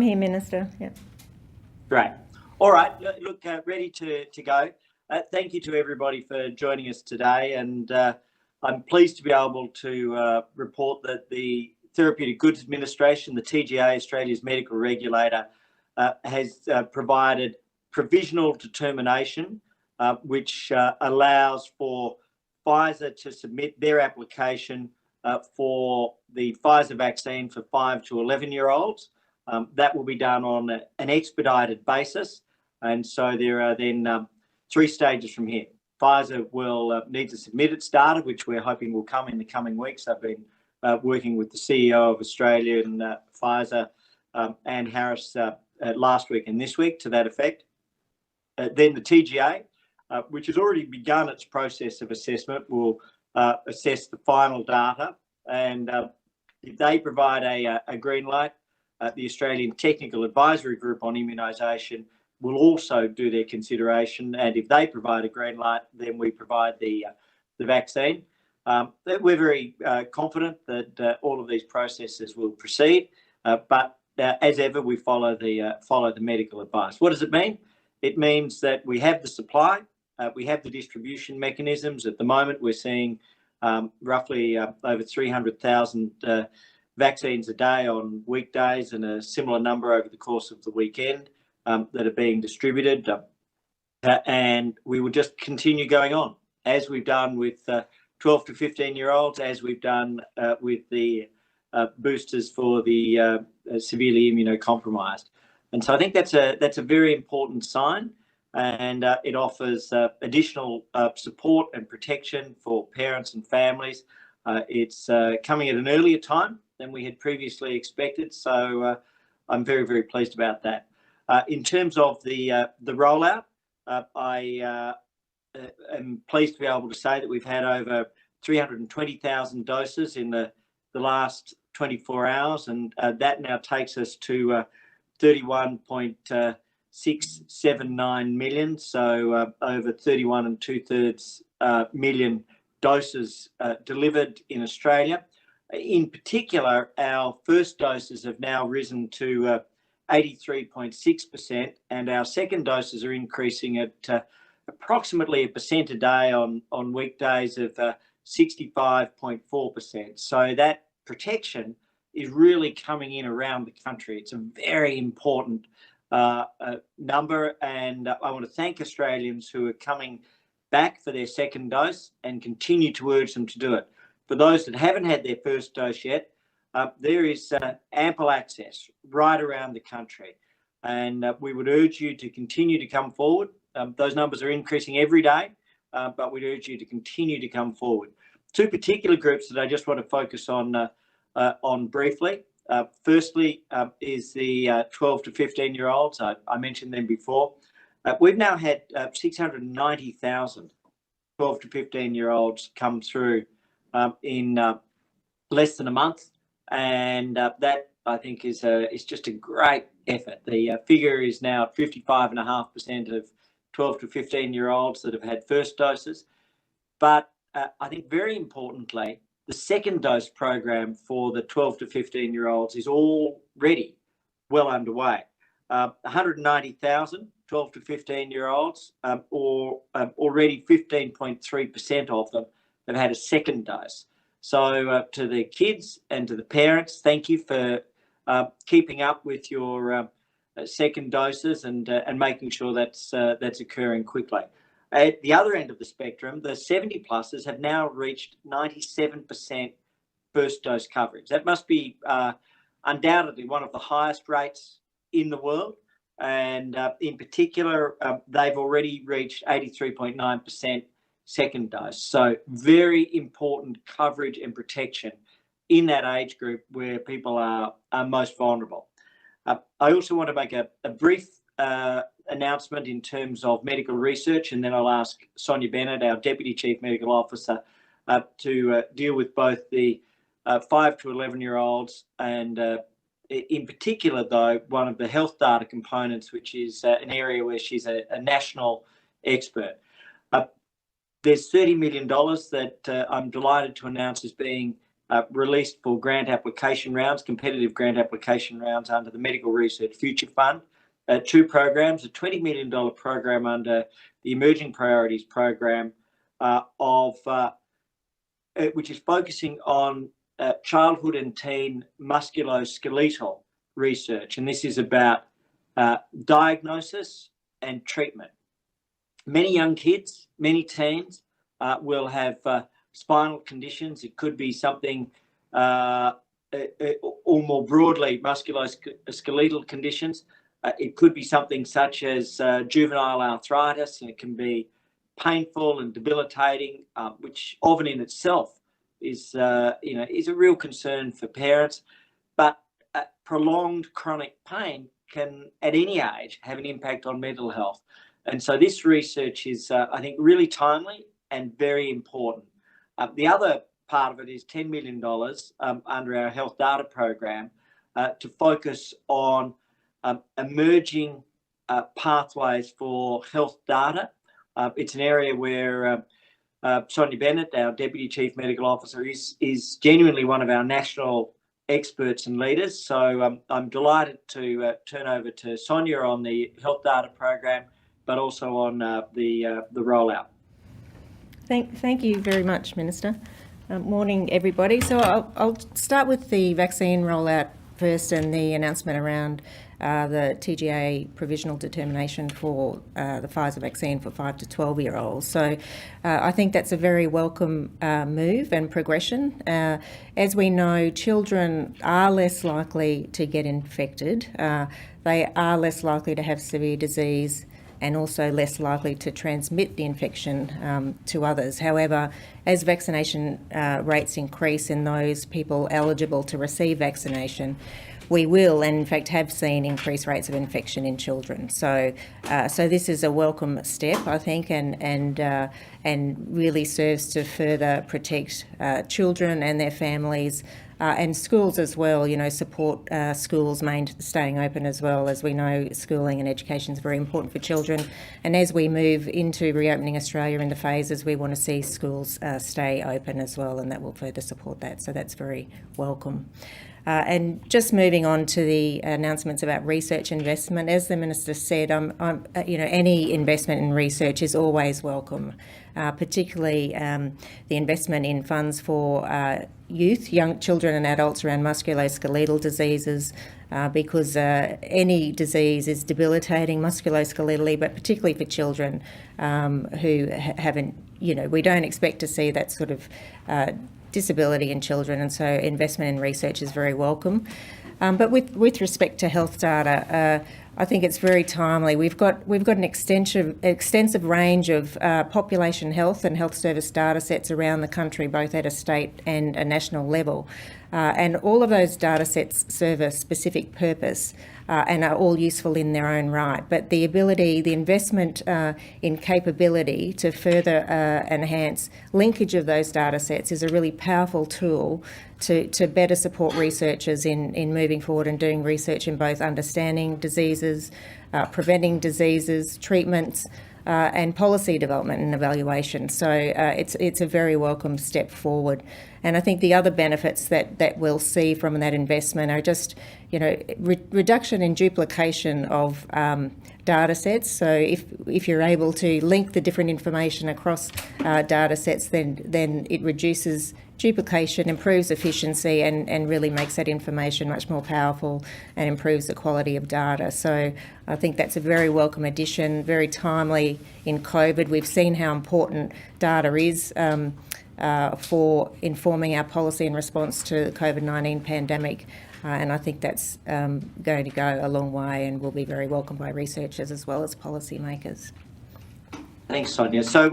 here, Minister. Yeah. Great. All right. Look, ready to go. Thank you to everybody for joining us today, and I'm pleased to be able to report that the Therapeutic Goods Administration, the TGA, Australia's medical regulator, has provided provisional determination, which allows for Pfizer to submit their application for the Pfizer vaccine for 5 to 11-year-olds. That will be done on an expedited basis. And so there are then 3 stages from here. Pfizer will need to submit its data, which we're hoping will come in the coming weeks. I've been working with the CEO of Australia and Pfizer and Harris last week and this week to that effect. Then the TGA, which has already begun its process of assessment, will assess the final data. And if they provide a green light, the Australian Technical Advisory Group on Immunisation will also do their consideration. And if they provide a green light, then we provide the vaccine. We're very confident that all of these processes will proceed. But as ever, we follow the medical advice. What does it mean? It means that we have the supply, we have the distribution mechanisms. At the moment, we're seeing roughly over 300,000 vaccines a day on weekdays and a similar number over the course of the weekend that are being distributed. And we will just continue going on, as we've done with 12 to 15-year-olds, as we've done with the boosters for the severely immunocompromised. And so I think that's a very important sign, and it offers additional support and protection for parents and families. It's coming at an earlier time than we had previously expected, so I'm very, very pleased about that. In terms of the rollout, I am pleased to be able to say that we've had over 320,000 doses in the last 24 hours, and that now takes us to 31.679 million, so over 31 2/3 million doses delivered in Australia. In particular, our first doses have now risen to 83.6%, and our second doses are increasing at approximately 1% a day on weekdays of 65.4%. So that protection is really coming in around the country. It's a very important number, and I want to thank Australians who are coming back for their second dose and continue to urge them to do it. For those that haven't had their first dose yet, there is ample access right around the country, and we would urge you to continue to come forward. Those numbers are increasing every day, but we'd urge you to continue to come forward. 2 particular groups that I just want to focus on briefly. Firstly is the 12 to 15-year-olds. I mentioned them before. We've now had 690,000 12 to 15-year-olds come through in less than a month, and that I think is just a great effort. The figure is now at 55.5% of 12 to 15-year-olds that have had first doses. But I think very importantly, the second dose program for the 12 to 15-year-olds is already well underway. 190,000 12 to 15-year-olds, or already 15.3% of them have had a second dose. So to the kids and to the parents, thank you for keeping up with your second doses and making sure that's occurring quickly. At the other end of the spectrum, the 70-plussers have now reached 97% first dose coverage. That must be undoubtedly one of the highest rates in the world. And in particular, they've already reached 83.9% second dose. So very important coverage and protection in that age group where people are most vulnerable. I also want to make a brief announcement in terms of medical research, and then I'll ask Sonia Bennett, our Deputy Chief Medical Officer, to deal with both the 5 to 11-year-olds and in particular, though, one of the health data components, which is an area where she's a national expert. There's $30 million that I'm delighted to announce is being released for grant application rounds, competitive grant application rounds under the Medical Research Future Fund. 2 programs, a $20 million program under the Emerging Priorities program, which is focusing on childhood and teen musculoskeletal research. And this is about diagnosis and treatment. Many young kids, many teens will have spinal conditions. It could be something, or more broadly, musculoskeletal conditions. It could be something such as juvenile arthritis, and it can be painful and debilitating, which often in itself is a real concern for parents. But prolonged chronic pain can, at any age, have an impact on mental health. And so this research is, I think, really timely and very important. The other part of it is $10 million under our health data program to focus on emerging pathways for health data. It's an area where Sonia Bennett, our Deputy Chief Medical Officer, is genuinely one of our national experts and leaders. So I'm delighted to turn over to Sonia on the health data program, but also on the rollout. Thank you very much, Minister. Morning, everybody. So I'll start with the vaccine rollout first and the announcement around the TGA provisional determination for the Pfizer vaccine for 5 to 12-year-olds. So I think that's a very welcome move and progression. As we know, children are less likely to get infected. They are less likely to have severe disease and also less likely to transmit the infection to others. However, as vaccination rates increase in those people eligible to receive vaccination, we will, and in fact have seen, increased rates of infection in children. So this is a welcome step, I think, and really serves to further protect children and their families, and schools as well. Support schools staying open as well. As we know, schooling and education is very important for children. And as we move into reopening Australia in the phases, we want to see schools stay open as well, and that will further support that. So that's very welcome. And just moving on to the announcements about research investment, as the Minister said, any investment in research is always welcome, particularly the investment in funds for youth, young children and adults around musculoskeletal diseases, because any disease is debilitating musculoskeletally, but particularly for children who haven't, we don't expect to see that sort of disability in children, and so investment in research is very welcome. But with respect to health data, I think it's very timely. We've got an extensive range of population health and health service data sets around the country, both at a state and a national level. And all of those data sets serve a specific purpose and are all useful in their own right. But the investment in capability to further enhance linkage of those data sets is a really powerful tool to better support researchers in moving forward and doing research in both understanding diseases, preventing diseases, treatments, and policy development and evaluation. So it's a very welcome step forward. And I think the other benefits that we'll see from that investment are just, reduction in duplication of data sets. So if you're able to link the different information across data sets, then it reduces duplication, improves efficiency, and really makes that information much more powerful and improves the quality of data. So I think that's a very welcome addition, very timely in COVID. We've seen how important data is for informing our policy in response to the COVID-19 pandemic. And I think that's going to go a long way and will be very welcomed by researchers as well as policymakers. Thanks, Sonia. So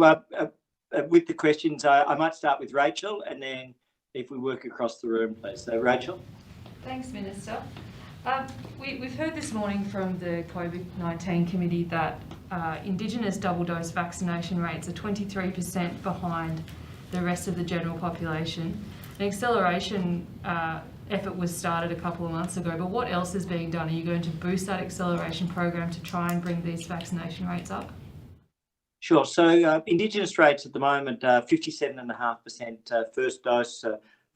with the questions, I might start with Rachel, and then if we work across the room, please. So, Rachel. Thanks, Minister. We've heard this morning from the COVID-19 committee that Indigenous double-dose vaccination rates are 23% behind the rest of the general population. An acceleration effort was started a couple of months ago, but what else is being done? Are you going to boost that acceleration program to try and bring these vaccination rates up? Sure. So Indigenous rates at the moment are 57.5% first dose,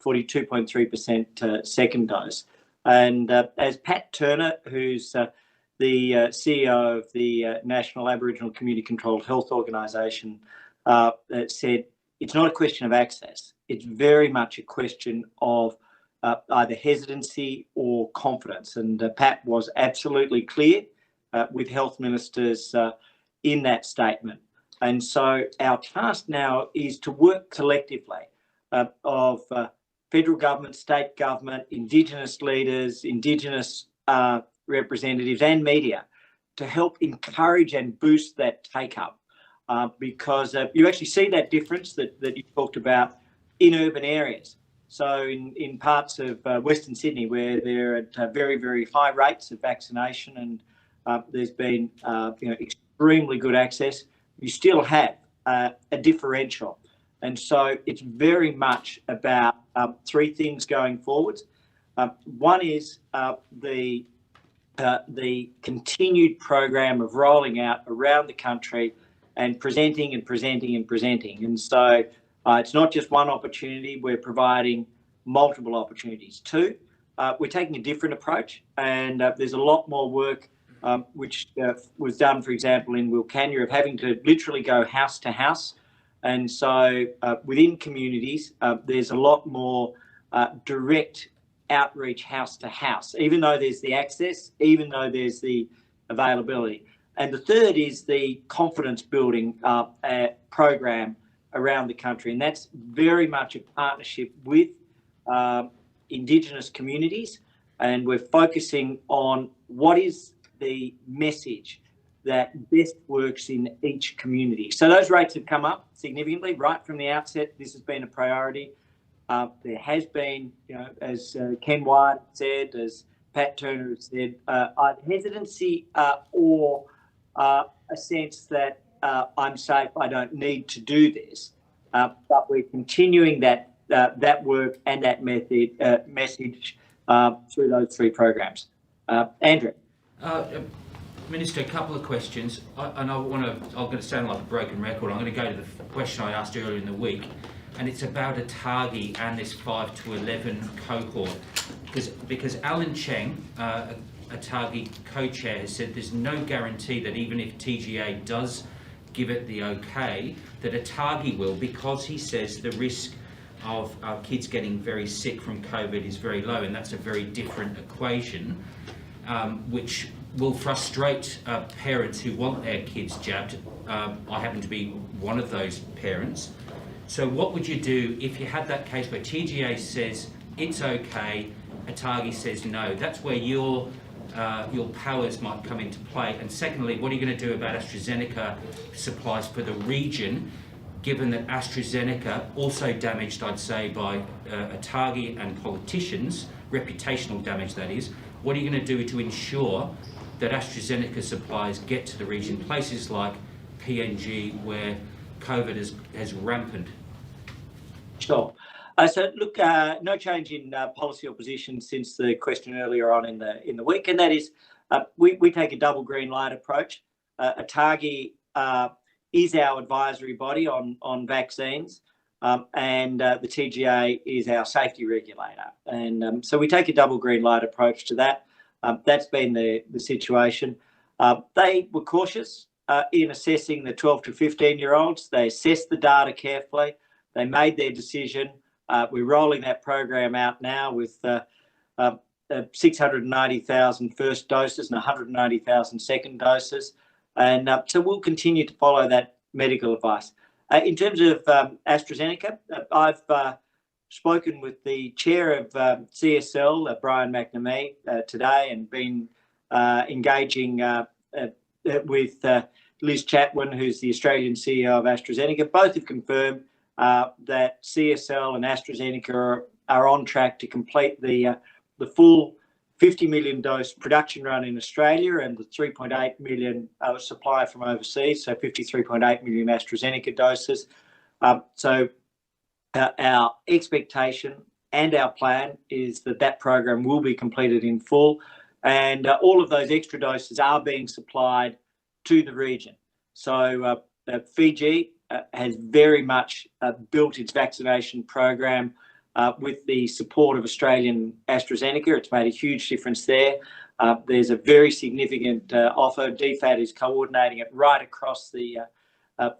42.3% second dose. And as Pat Turner, who's the CEO of the National Aboriginal Community Controlled Health Organisation, said, it's not a question of access. It's very much a question of either hesitancy or confidence. And Pat was absolutely clear with health ministers in that statement. And so our task now is to work collectively of federal government, state government, Indigenous leaders, Indigenous representatives and media to help encourage and boost that take-up. Because you actually see that difference that you talked about in urban areas. So in parts of Western Sydney where they're at very, very high rates of vaccination and there's been extremely good access, you still have a differential. And so it's very much about three things going forwards. One is the continued program of rolling out around the country and presenting and presenting and presenting. And so it's not just one opportunity, we're providing multiple opportunities. Two, we're taking a different approach, and there's a lot more work which was done, for example, in Wilcannia, of having to literally go house to house. And so within communities, there's a lot more direct outreach house to house, even though there's the access, even though there's the availability. And the third is the confidence building program around the country. And that's very much a partnership with Indigenous communities. And we're focusing on what is the message that best works in each community. So those rates have come up significantly right from the outset. This has been a priority. There has been, as Ken Wyatt said, as Pat Turner said, either hesitancy or a sense that I'm safe, I don't need to do this. But we're continuing that work and that message through those three programs. Andrew. Minister, a couple of questions, and I'm going to sound like a broken record. I'm going to go to the question I asked earlier in the week, and it's about ATAGI and this 5 to 11 cohort, because Alan Cheng, ATAGI co-chair, has said there's no guarantee that even if TGA does give it the okay, that ATAGI will, because he says the risk of our kids getting very sick from COVID is very low, and that's a very different equation, which will frustrate parents who want their kids jabbed. I happen to be one of those parents. So what would you do if you had that case where TGA says it's okay, ATAGI says no? That's where your powers might come into play. And secondly, what are you going to do about AstraZeneca supplies for the region, given that AstraZeneca, also damaged, I'd say, by ATAGI and politicians, reputational damage that is, what are you going to do to ensure that AstraZeneca supplies get to the region, places like PNG where COVID has rampant? Sure. So look, no change in policy or position since the question earlier on in the week, and that is we take a double green light approach. ATAGI is our advisory body on vaccines, and the TGA is our safety regulator, and so we take a double green light approach to that. That's been the situation. They were cautious in assessing the 12 to 15-year-olds. They assessed the data carefully. They made their decision. We're rolling that program out now with 690,000 first doses and 190,000 second doses. And so we'll continue to follow that medical advice. In terms of AstraZeneca, I've spoken with the chair of CSL, Brian McNamee, today, and been engaging with Liz Chatwin, who's the Australian CEO of AstraZeneca. Both have confirmed that CSL and AstraZeneca are on track to complete the full 50 million dose production run in Australia and the 3.8 million supply from overseas, so 53.8 million AstraZeneca doses. So our expectation and our plan is that program will be completed in full, and all of those extra doses are being supplied to the region. So Fiji has very much built its vaccination program with the support of Australian AstraZeneca. It's made a huge difference there. There's a very significant offer. DFAT is coordinating it right across the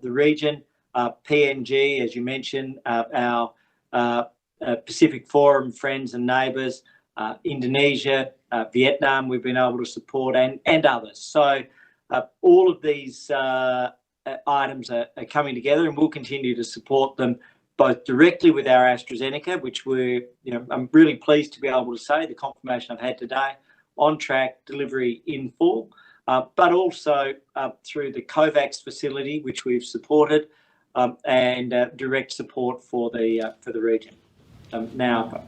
region. PNG, as you mentioned, our Pacific Forum friends and neighbours, Indonesia, Vietnam, we've been able to support, and others. So all of these items are coming together, and we'll continue to support them both directly with our AstraZeneca, which I'm really pleased to be able to say, the confirmation I've had today, on track, delivery in full, but also through the COVAX facility, which we've supported, and direct support for the region. Now,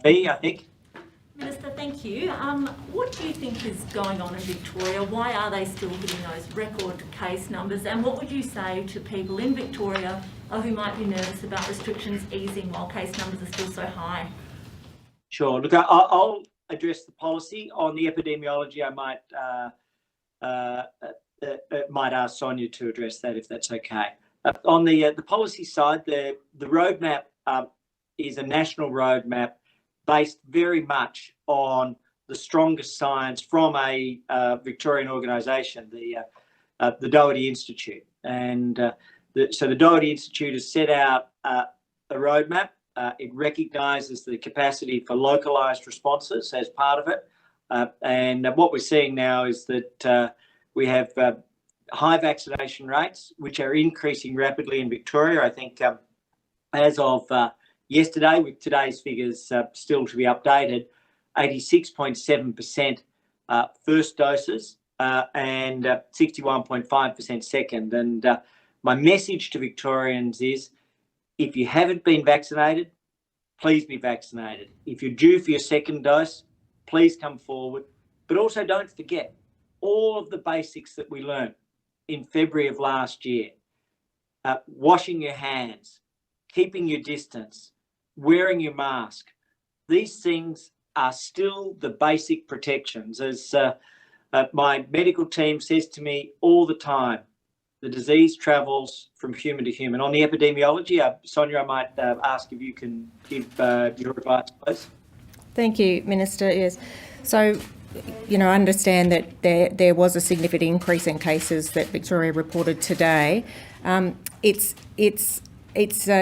Fee, I think. Minister, thank you. What do you think is going on in Victoria? Why are they still hitting those record case numbers? And what would you say to people in Victoria who might be nervous about restrictions easing while case numbers are still so high? Sure. Look, I'll address the policy. On the epidemiology, I might ask Sonia to address that, if that's okay. On the policy side, the roadmap is a national roadmap based very much on the strongest science from a Victorian organisation, the Doherty Institute. And so the Doherty Institute has set out a roadmap. It recognises the capacity for localised responses as part of it. And what we're seeing now is that we have high vaccination rates, which are increasing rapidly in Victoria. I think as of yesterday, with today's figures still to be updated, 86.7% first doses and 61.5% second. And my message to Victorians is, if you haven't been vaccinated, please be vaccinated. If you're due for your second dose, please come forward. But also don't forget all of the basics that we learned in February of last year. Washing your hands, keeping your distance, wearing your mask. These things are still the basic protections. As my medical team says to me all the time, the disease travels from human to human. On the epidemiology, Sonia, I might ask if you can give your advice, please. Thank you, Minister. Yes. So, I understand that there was a significant increase in cases that Victoria reported today. It's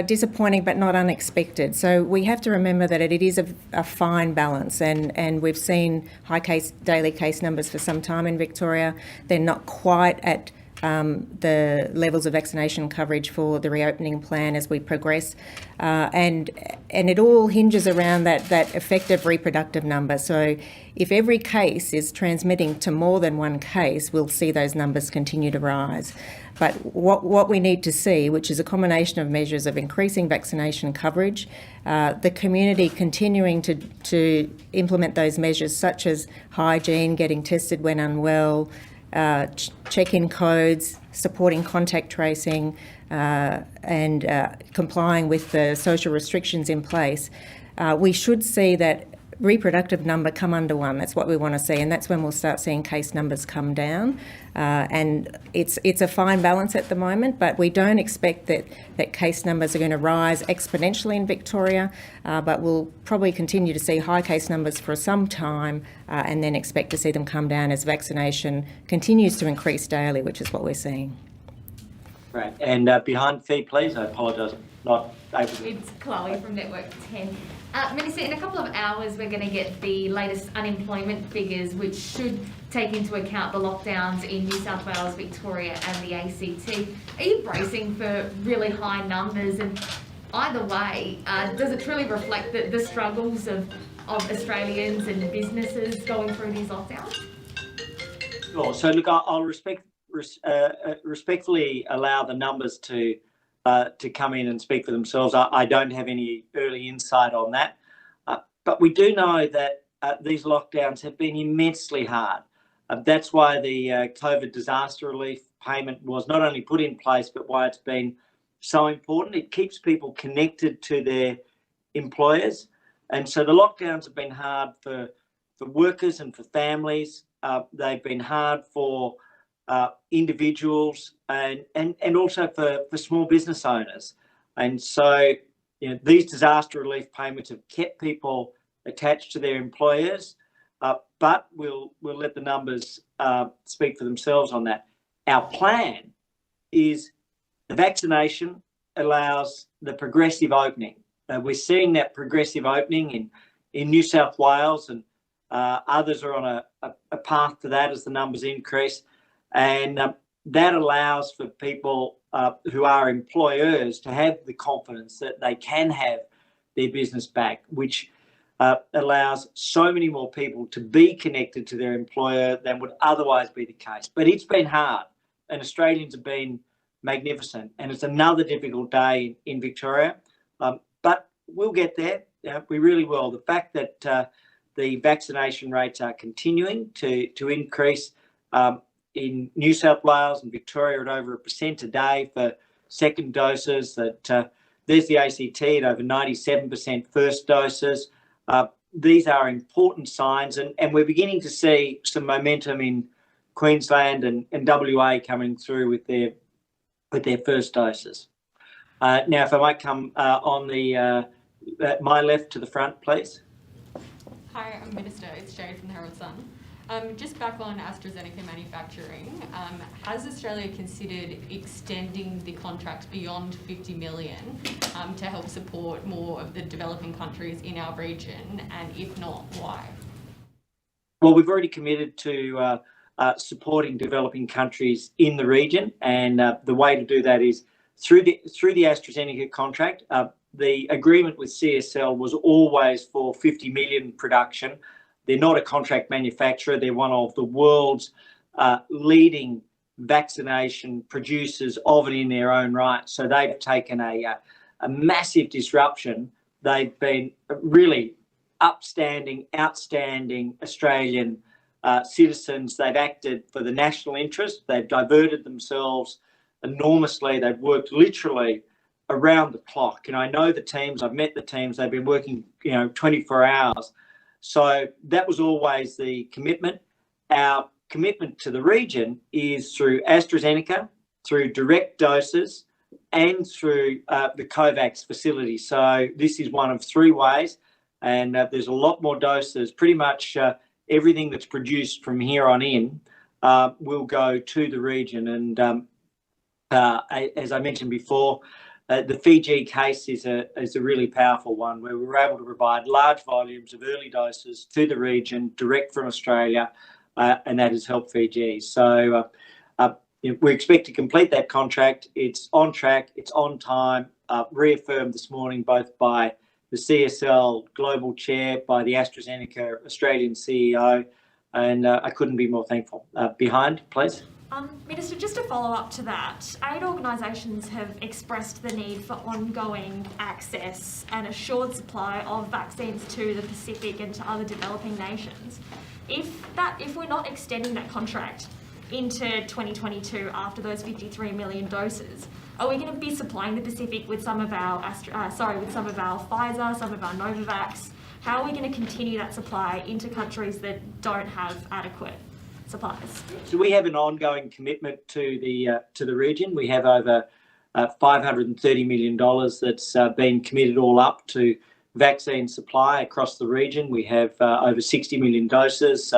disappointing but not unexpected. So we have to remember that it is a fine balance, and we've seen high daily case numbers for some time in Victoria. They're not quite at the levels of vaccination coverage for the reopening plan as we progress, and it all hinges around that effective reproductive number. So if every case is transmitting to more than one case, we'll see those numbers continue to rise. But what we need to see, which is a combination of measures of increasing vaccination coverage, the community continuing to implement those measures such as hygiene, getting tested when unwell, check-in codes, supporting contact tracing, and complying with the social restrictions in place, we should see that reproductive number come under one. That's what we want to see, and that's when we'll start seeing case numbers come down. And it's a fine balance at the moment, but we don't expect that case numbers are going to rise exponentially in Victoria, but we'll probably continue to see high case numbers for some time, and then expect to see them come down as vaccination continues to increase daily, which is what we're seeing. Right, and behind Fee, please. I apologise, not able to. It's Chloe from Network 10. Minister, in a couple of hours we're going to get the latest unemployment figures, which should take into account the lockdowns in New South Wales, Victoria and the ACT. Are you bracing for really high numbers? And either way, does it truly reflect the struggles of Australians and businesses going through these lockdowns? Sure. So look, I'll respectfully allow the numbers to come in and speak for themselves. I don't have any early insight on that, but we do know that these lockdowns have been immensely hard. That's why the COVID disaster relief payment was not only put in place, but why it's been so important. It keeps people connected to their employers, and so the lockdowns have been hard for workers and for families. They've been hard for individuals and also for small business owners. And so, these disaster relief payments have kept people attached to their employers, but we'll let the numbers speak for themselves on that. Our plan is the vaccination allows the progressive opening. We're seeing that progressive opening in New South Wales, and others are on a path to that as the numbers increase. And that allows for people who are employers to have the confidence that they can have their business back, which allows so many more people to be connected to their employer than would otherwise be the case. But it's been hard, and Australians have been magnificent, and it's another difficult day in Victoria, but we'll get there. We really will. The fact that the vaccination rates are continuing to increase in New South Wales and Victoria at over 1% a day for second doses, that there's the ACT at over 97% first doses. These are important signs, and we're beginning to see some momentum in Queensland and WA coming through with their first doses. Now, if I might come on my left to the front, please. Hi, I'm Minister. It's Jade from the Herald Sun. Just back on AstraZeneca manufacturing, has Australia considered extending the contract beyond 50 million to help support more of the developing countries in our region? And if not, why? Well, we've already committed to supporting developing countries in the region, and the way to do that is through the AstraZeneca contract. The agreement with CSL was always for 50 million production. They're not a contract manufacturer. They're one of the world's leading vaccination producers of it in their own right. So they've taken a massive disruption. They've been really outstanding Australian citizens. They've acted for the national interest. They've diverted themselves enormously. They've worked literally around the clock. And I know the teams, I've met the teams, they've been working 24 hours. So that was always the commitment. Our commitment to the region is through AstraZeneca, through direct doses, and through the COVAX facility. So this is one of three ways, and there's a lot more doses. Pretty much everything that's produced from here on in will go to the region. And as I mentioned before, the Fiji case is a really powerful one, where we were able to provide large volumes of early doses to the region direct from Australia, and that has helped Fiji. So we expect to complete that contract. It's on track, it's on time, reaffirmed this morning both by the CSL Global Chair, by the AstraZeneca Australian CEO, and I couldn't be more thankful. Behind, please. Minister, just to follow up to that, aid organisations have expressed the need for ongoing access and assured supply of vaccines to the Pacific and to other developing nations. If we're not extending that contract into 2022 after those 53 million doses, are we going to be supplying the Pacific with some of our Pfizer, some of our Novavax? How are we going to continue that supply into countries that don't have adequate supplies? So we have an ongoing commitment to the region. We have over $530 million that's been committed all up to vaccine supply across the region. We have over 60 million doses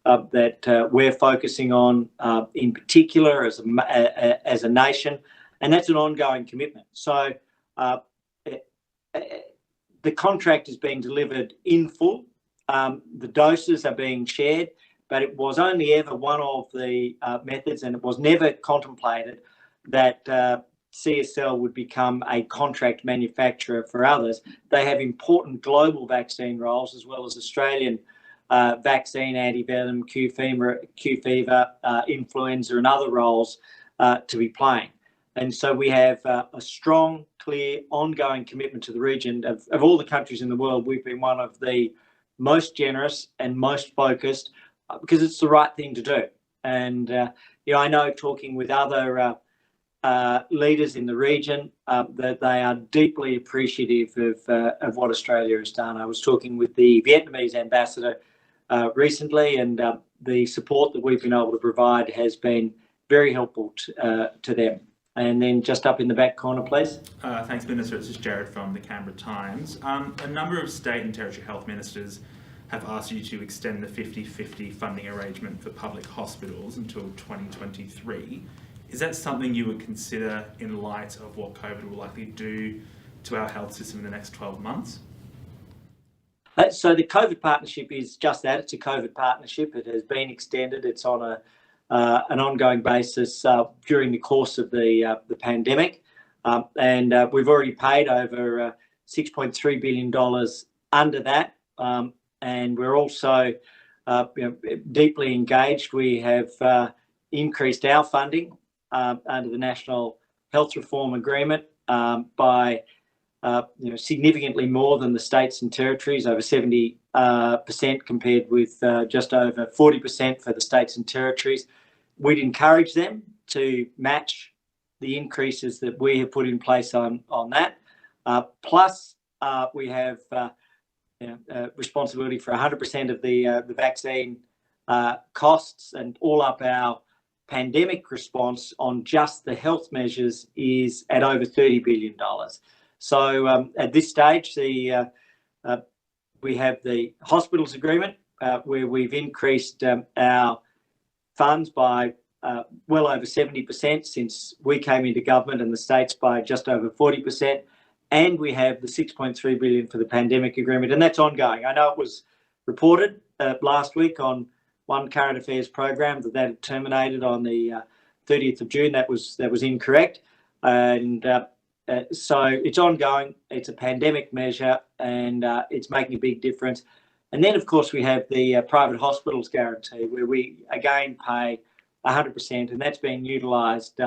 that we're focusing on in particular as a nation, and that's an ongoing commitment. So the contract is being delivered in full. The doses are being shared, but it was only ever one of the methods, and it was never contemplated that CSL would become a contract manufacturer for others. They have important global vaccine roles, as well as Australian vaccine, antivenom, Q fever, influenza, and other roles to be playing. And so we have a strong, clear, ongoing commitment to the region. Of all the countries in the world, we've been one of the most generous and most focused, because it's the right thing to do. And I know, talking with other leaders in the region, that they are deeply appreciative of what Australia has done. I was talking with the Vietnamese ambassador recently, and the support that we've been able to provide has been very helpful to them. And then just up in the back corner, please. Thanks, Minister. It's just Jared from the Canberra Times. A number of state and territory health ministers have asked you to extend the 50-50 funding arrangement for public hospitals until 2023. Is that something you would consider in light of what COVID will likely do to our health system in the next 12 months? So the COVID partnership is just that. It's a COVID partnership. It has been extended. It's on an ongoing basis during the course of the pandemic. And we've already paid over $6.3 billion under that. And we're also deeply engaged. We have increased our funding under the National Health Reform Agreement by significantly more than the states and territories, over 70% compared with just over 40% for the states and territories. We'd encourage them to match the increases that we have put in place on that. Plus, we have responsibility for 100% of the vaccine costs, and all up our pandemic response on just the health measures is at over $30 billion. So at this stage, we have the hospitals agreement where we've increased our funds by well over 70% since we came into government, and the states by just over 40%. And we have the $6.3 billion for the pandemic agreement, and that's ongoing. I know it was reported last week on one current affairs program that had terminated on the 30th of June. That was incorrect, and so it's ongoing. It's a pandemic measure, and it's making a big difference. And then, of course, we have the private hospitals guarantee, where we again pay 100%, and that's being utilised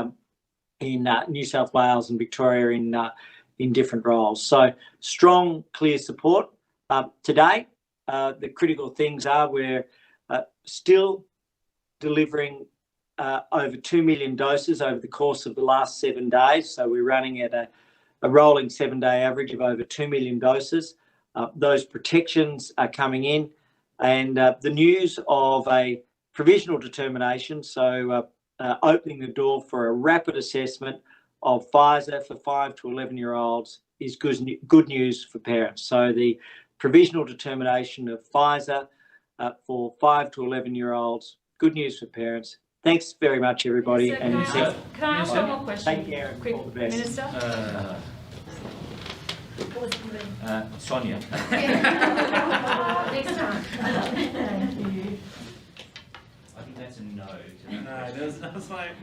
in New South Wales and Victoria in different roles. So strong, clear support. Today, the critical things are we're still delivering over 2 million doses over the course of the last 7 days. So we're running at a rolling 7-day average of over 2 million doses. Those protections are coming in, and the news of a provisional determination, so opening the door for a rapid assessment of Pfizer for 5 to 11-year-olds is good news for parents. So the provisional determination of Pfizer for 5 to 11-year-olds, good news for parents. Thanks very much, everybody. So can I ask one more question? Take care and Quick, all the best. Minister? Sonia. Next time. Thank you. I think that's a no. No, that was like...